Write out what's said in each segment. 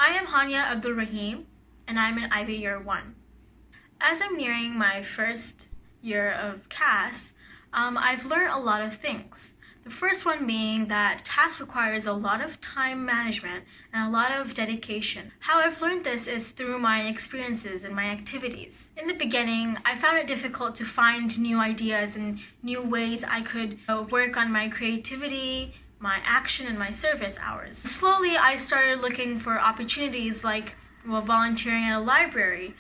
I am Hania Abdul Rahim, and I'm in IB Year 1. As I'm nearing my first year of CAS, I've learned a lot of things. The first one being that CAS requires a lot of time management and a lot of dedication. How I've learned this is through my experiences and my activities. In the beginning, I found it difficult to find new ideas and new ways I could work on my creativity, my action, and my service hours. Slowly, I started looking for opportunities like volunteering at a library,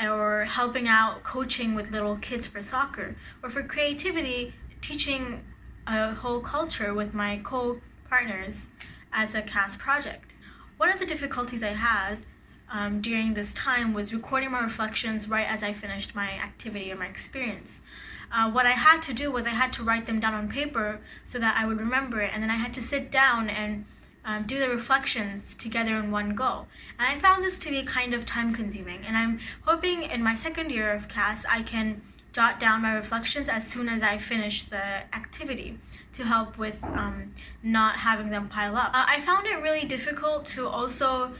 or helping out coaching with little kids for soccer, or for creativity, teaching a whole culture with my co-partners as a CAS project. One of the difficulties I had during this time was recording my reflections right as I finished my activity or my experience. What I had to do was I had to write them down on paper so that I would remember it, and then I had to sit down and do the reflections together in one go. And I found this to be kind of time consuming, and I'm hoping in my second year of CAS I can jot down my reflections as soon as I finish the activity to help with not having them pile up. I found it really difficult to also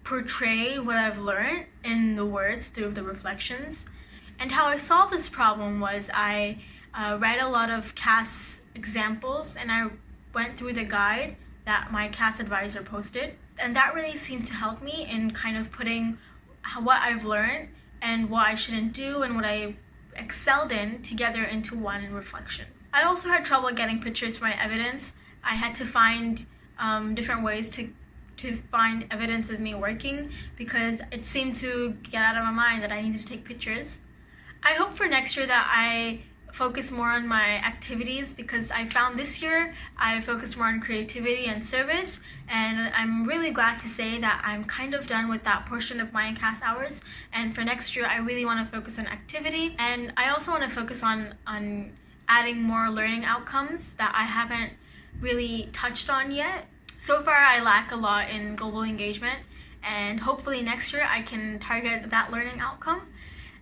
portray what I've learned in the words through the reflections. And how I solved this problem was I read a lot of CAS examples, and I went through the guide that my CAS advisor posted, and that really seemed to help me in kind of putting what I've learned and what I shouldn't do and what I excelled in together into one reflection. I also had trouble getting pictures for my evidence. I had to find different ways to find evidence of me working because it seemed to get out of my mind that I needed to take pictures. I hope for next year that I focus more on my activities, because I found this year I focused more on creativity and service, and I'm really glad to say that I'm kind of done with that portion of my CAS hours. And for next year I really want to focus on activity, and I also want to focus on adding more learning outcomes that I haven't really touched on yet. So far I lack a lot in global engagement, and hopefully next year I can target that learning outcome.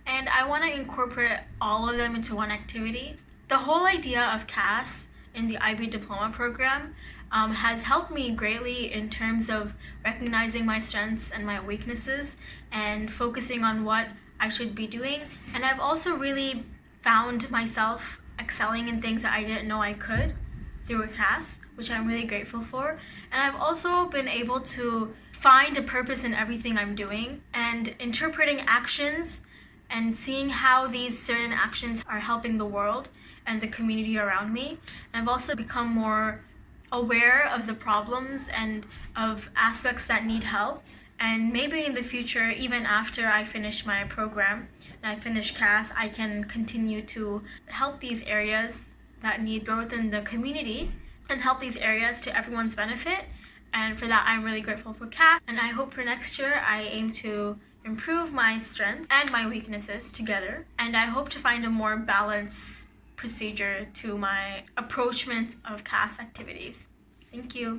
And I want to incorporate all of them into one activity. The whole idea of CAS in the IB diploma program has helped me greatly in terms of recognizing my strengths and my weaknesses and focusing on what I should be doing. And I've also really found myself excelling in things that I didn't know I could through CAS, which I'm really grateful for. And I've also been able to find a purpose in everything I'm doing and interpreting actions and seeing how these certain actions are helping the world and the community around me. And I've also become more aware of the problems and of aspects that need help. And maybe in the future, even after I finish my program and I finish CAS, I can continue to help these areas that need growth in the community and help these areas to everyone's benefit. And for that, I'm really grateful for CAS. And I hope for next year, I aim to improve my strengths and my weaknesses together, and I hope to find a more balanced procedure to my approachment of CAS activities. Thank you.